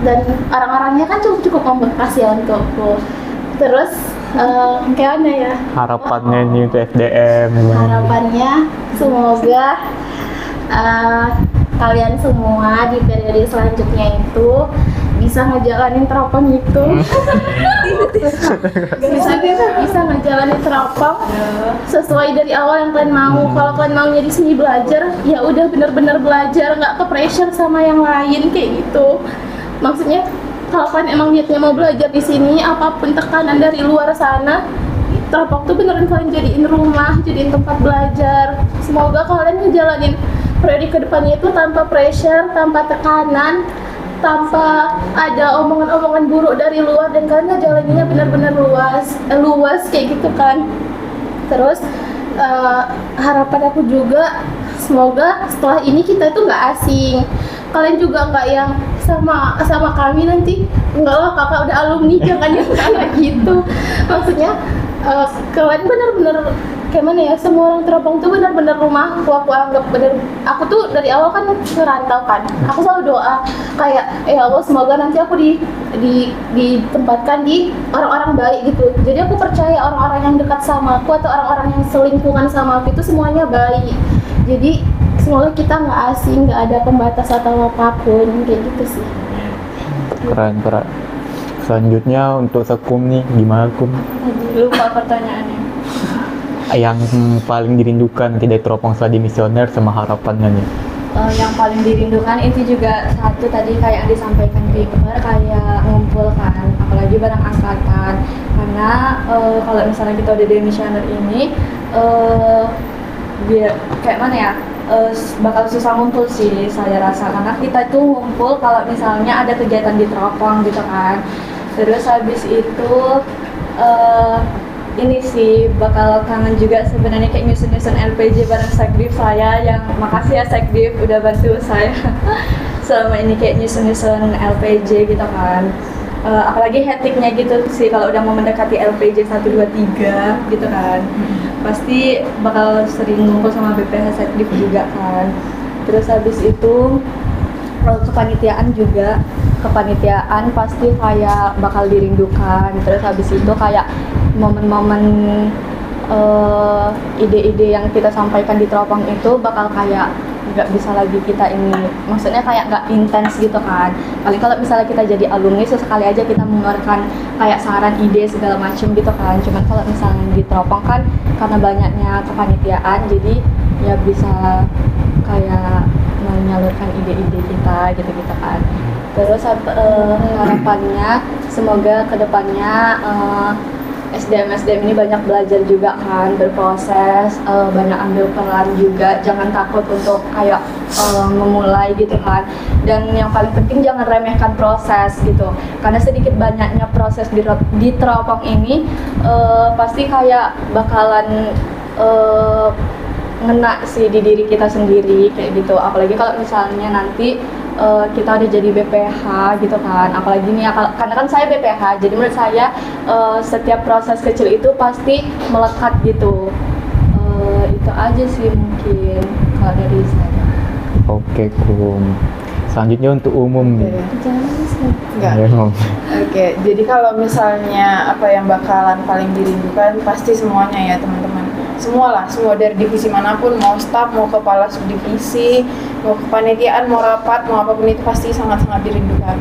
Dan orang-orangnya kan cukup membekas ya untukku. Terus kayak mana ya? Harapannya nih untuk SDM. Harapannya semoga kalian semua di periode selanjutnya itu bisa ngejalanin teropong itu. bisa ngejalanin teropong sesuai dari awal yang kalian mau. Kalau kalian mau jadi seni belajar, ya udah bener-bener belajar, nggak ke pressure sama yang lain kayak gitu. Maksudnya kalau kalian emang niatnya mau belajar di sini, apapun tekanan dari luar sana, teropong tuh beneran kalian jadiin rumah, jadiin tempat belajar. Semoga kalian ngejalanin periode kedepannya itu tanpa pressure, tanpa tekanan, tanpa ada omongan-omongan buruk dari luar, dan kalian ngejalaninnya benar-benar luas kayak gitu kan. Terus harapan aku juga semoga setelah ini kita itu nggak asing. Kalian juga nggak yang sama kami nanti, enggak lah kakak udah alumni, jangan yang kayak gitu. Maksudnya kalian benar-benar kayak mana ya, semua orang teropong tuh benar-benar rumahku. Aku anggap bener, aku tuh dari awal kan merantau kan, aku selalu doa kayak ya Allah semoga nanti aku ditempatkan di orang-orang baik gitu. Jadi aku percaya orang-orang yang dekat sama aku atau orang-orang yang selingkungan sama aku itu semuanya baik. Jadi semoga kita nggak asing, nggak ada pembatas atau apapun kayak gitu sih. Keren. Selanjutnya untuk Sekum nih, gimana Kum? Lupa pertanyaannya. Yang paling dirindukan tidak teropong setelah dimisioner sama harapannya nih? Yang paling dirindukan itu juga satu tadi kayak yang disampaikan Piper, kayak ngumpul kan, apalagi bareng angkatan. Karena kalau misalnya kita udah demisioner ini, biar kayak mana ya, bakal susah ngumpul sih saya rasa, karena kita tuh ngumpul kalau misalnya ada kegiatan di teropong gitu kan. Terus habis itu ini sih bakal kangen juga sebenarnya kayak nyusun LPJ bareng Sekdiv saya, yang makasih ya Sekdiv udah bantu saya selama ini kayak nyusun LPJ gitu kan. Apalagi hektiknya gitu sih kalau udah mau mendekati LPJ 1, 2, 3 gitu kan, pasti bakal sering ngumpul sama BPH Sekdiv juga kan. Terus habis itu kepanitiaan juga, kepanitiaan pasti kayak bakal dirindukan. Terus habis itu kayak momen-momen ide-ide yang kita sampaikan di teropong itu bakal kayak nggak bisa lagi kita ini, maksudnya kayak nggak intens gitu kan. Paling kalau misalnya kita jadi alumni sesekali aja kita mengeluarkan kayak saran, ide segala macam gitu kan. Cuman kalau misalnya di teropong kan karena banyaknya kepanitiaan, jadi ya bisa kayak menyalurkan ide-ide kita gitu-gitu kan. Terus harapannya semoga kedepannya SDM ini banyak belajar juga kan, berproses, banyak ambil peran juga, jangan takut untuk kayak memulai gitu kan. Dan yang paling penting jangan remehkan proses gitu, karena sedikit banyaknya proses di teropong ini pasti kayak bakalan ngena sih di diri kita sendiri kayak gitu. Apalagi kalau misalnya nanti kita udah jadi BPH gitu kan, apalagi nih karena kan saya BPH, jadi menurut saya setiap proses kecil itu pasti melekat gitu. Itu aja sih mungkin kalau dari saya. Oke, Kum. Selanjutnya untuk umum nih. Enggak. Ya, Om. Oke, jadi kalau misalnya apa yang bakalan paling dirindukan pasti semuanya ya teman-teman. Semua dari divisi manapun, mau staf, mau kepala subdivisi, mau kepanitiaan, mau rapat, mau apapun itu pasti sangat-sangat dirindukan.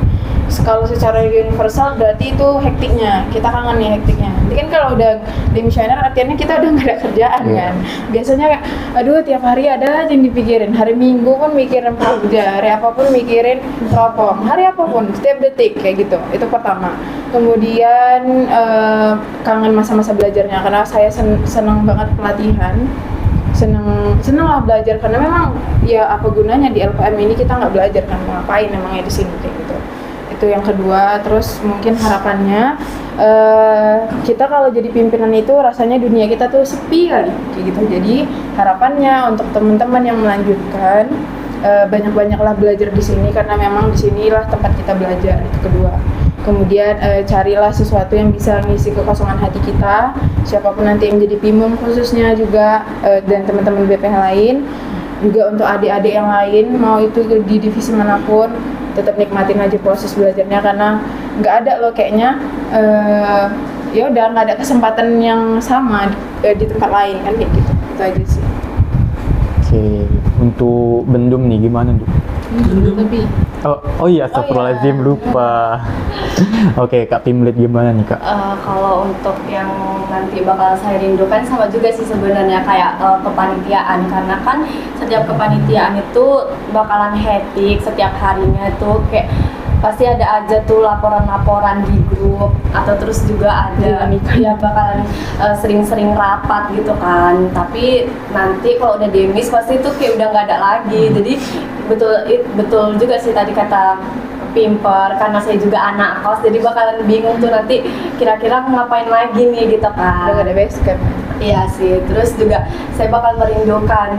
Kalau secara universal berarti itu hektiknya, kita kangen nih hektiknya. Nanti kan kalau udah demisioner artinya kita udah nggak ada kerjaan kan. Biasanya kayak, aduh tiap hari ada aja yang dipikirin. Hari Minggu pun mikirin kerja, hari apapun mikirin teropong, hari apapun, setiap detik kayak gitu. Itu pertama. Kemudian kangen masa-masa belajarnya, karena saya seneng banget pelatihan. Seneng lah belajar, karena memang ya apa gunanya di LPM ini kita nggak belajar kan, mau ngapain emangnya di sini kayak gitu. Itu yang kedua. Terus mungkin harapannya kita kalau jadi pimpinan itu rasanya dunia kita tuh sepi kali kayak gitu. Jadi harapannya untuk teman-teman yang melanjutkan banyak-banyaklah belajar di sini, karena memang di sinilah tempat kita belajar. Itu kedua. Kemudian carilah sesuatu yang bisa ngisi kekosongan hati kita, siapapun nanti yang menjadi PIMUM khususnya juga, dan teman-teman BPH lain juga. Untuk adik-adik yang lain mau itu di divisi manapun, tetap nikmatin aja proses belajarnya, karena nggak ada loh kayaknya ya udah nggak ada kesempatan yang sama di tempat lain kan kayak gitu. Itu aja sih. Oke, untuk Bendum nih gimana, Duk? Lebih. Oh iya, astagfirullahaladzim, lupa. Oke, Kak Pimlit gimana nih, Kak? Kalau untuk yang nanti bakal saya rindukan sama juga sih sebenarnya kayak kepanitiaan, karena kan setiap kepanitiaan itu bakalan hektik setiap harinya tuh, kayak pasti ada aja tuh laporan-laporan di grup, atau terus juga ada ya bakalan sering-sering rapat gitu kan. Tapi nanti kalau udah demis pasti tuh kayak udah nggak ada lagi. Jadi betul juga sih tadi kata Pimper, karena saya juga anak kos, jadi bakalan bingung tuh nanti kira-kira ngapain lagi nih gitu kan. Udah gak ada base camp. Iya sih. Terus juga saya bakal merindukan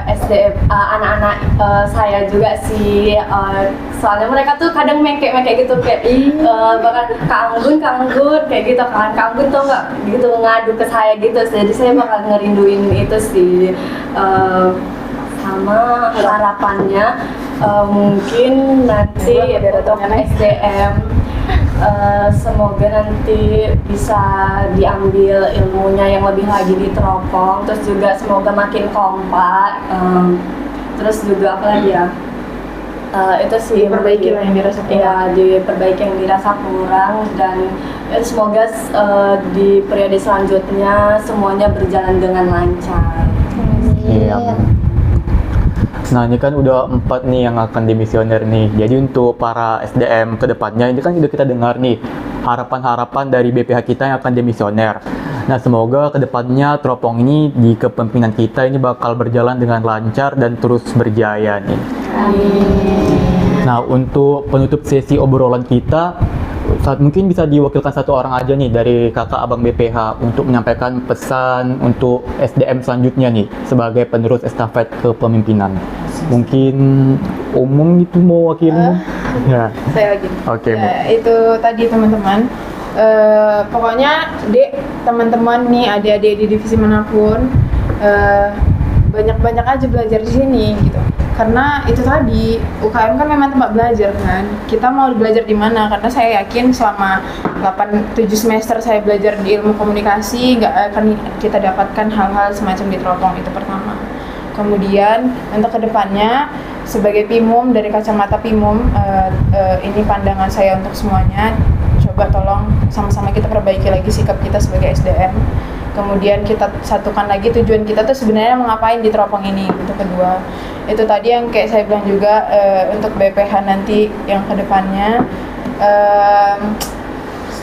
SDM anak-anak saya juga sih, soalnya mereka tuh kadang mengkek gitu kayak bahkan Kak Anggun kayak gitu kan. Kak Anggun tuh nggak gitu ngadu ke saya gitu, jadi saya bakal ngerinduin itu sih. Sama harapannya mungkin nanti untuk SDM semoga nanti bisa diambil ilmunya yang lebih lagi di teropong, terus juga semoga makin kompak, terus juga apa lagi ya, itu sih Diperbaiki lah yang dirasa kurang. ya, diperbaiki yang dirasa kurang, dan semoga di periode selanjutnya semuanya berjalan dengan lancar. Iya. Nah, ini kan udah 4 nih yang akan demisioner nih. Jadi untuk para SDM kedepannya, ini kan udah kita dengar nih harapan-harapan dari BPH kita yang akan demisioner. Nah, semoga kedepannya teropong ini di kepemimpinan kita ini bakal berjalan dengan lancar dan terus berjaya nih. Nah, untuk penutup sesi obrolan kita, mungkin bisa diwakilkan satu orang aja nih dari kakak abang BPH untuk menyampaikan pesan untuk SDM selanjutnya nih sebagai penerus estafet kepemimpinan. Mungkin umum itu mau wakilnya? Ya. Saya lagi. Oke, Bu. Ya, itu tadi teman-teman. Pokoknya teman-teman nih, adik-adik di divisi manapun, banyak-banyak aja belajar di sini gitu. karena itu tadi UKM kan memang tempat belajar kan. Kita mau belajar di mana? Karena saya yakin selama 8-7 semester saya belajar di ilmu komunikasi nggak akan kita dapatkan hal-hal semacam di Teropong. Itu pertama. Kemudian untuk kedepannya sebagai PIMUM, dari kacamata PIMUM, ini pandangan saya untuk semuanya. Coba tolong sama-sama kita perbaiki lagi sikap kita sebagai SDM. Kemudian kita satukan lagi tujuan kita tuh sebenarnya mau ngapain di Teropong ini. Itu kedua. Itu tadi yang kayak saya bilang juga, untuk BPH nanti yang kedepannya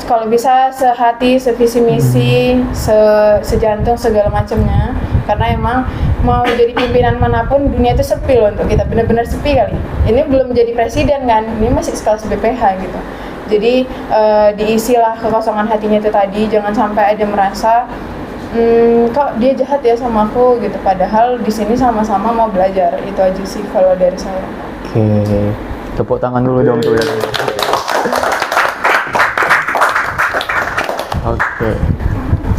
kalau bisa sehati, sevisi misi, sejantung segala macamnya. Karena emang mau jadi pimpinan manapun dunia itu sepi loh untuk kita, benar-benar sepi kali. Ini belum jadi presiden kan, ini masih sekelas BPH gitu. Jadi diisilah kekosongan hatinya itu tadi, jangan sampai ada merasa kok dia jahat ya sama aku gitu. Padahal di sini sama-sama mau belajar. Itu aja sih kalau dari saya. Oke, tepuk tangan dulu dong tuh ya.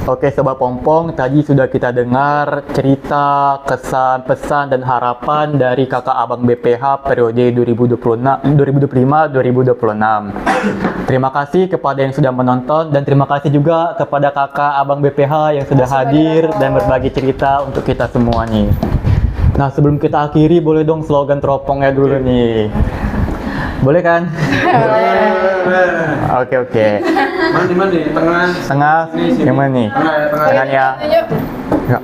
Oke, Sobat Pompong, tadi sudah kita dengar cerita, kesan, pesan, dan harapan dari kakak abang BPH periode 2025-2026. Terima kasih kepada yang sudah menonton, dan terima kasih juga kepada kakak abang BPH yang sudah hadir dan berbagi cerita untuk kita semua nih. Nah, sebelum kita akhiri, boleh dong slogan Teropongnya dulu nih. Boleh kan? Oke. Mandi, Tengah, yang mana nih? Tengah ya. Ya.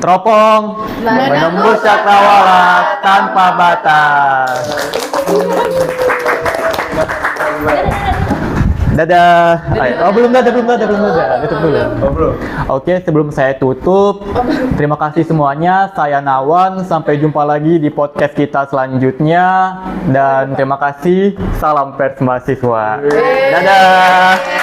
Teropong menembus cakrawala tanpa batas. Dadah. Oh, belum dadah. Tutup dulu. Oke, sebelum saya tutup, terima kasih semuanya. Saya Nawan. Sampai jumpa lagi di podcast kita selanjutnya. Dan terima kasih. Salam pers mahasiswa. Dadah.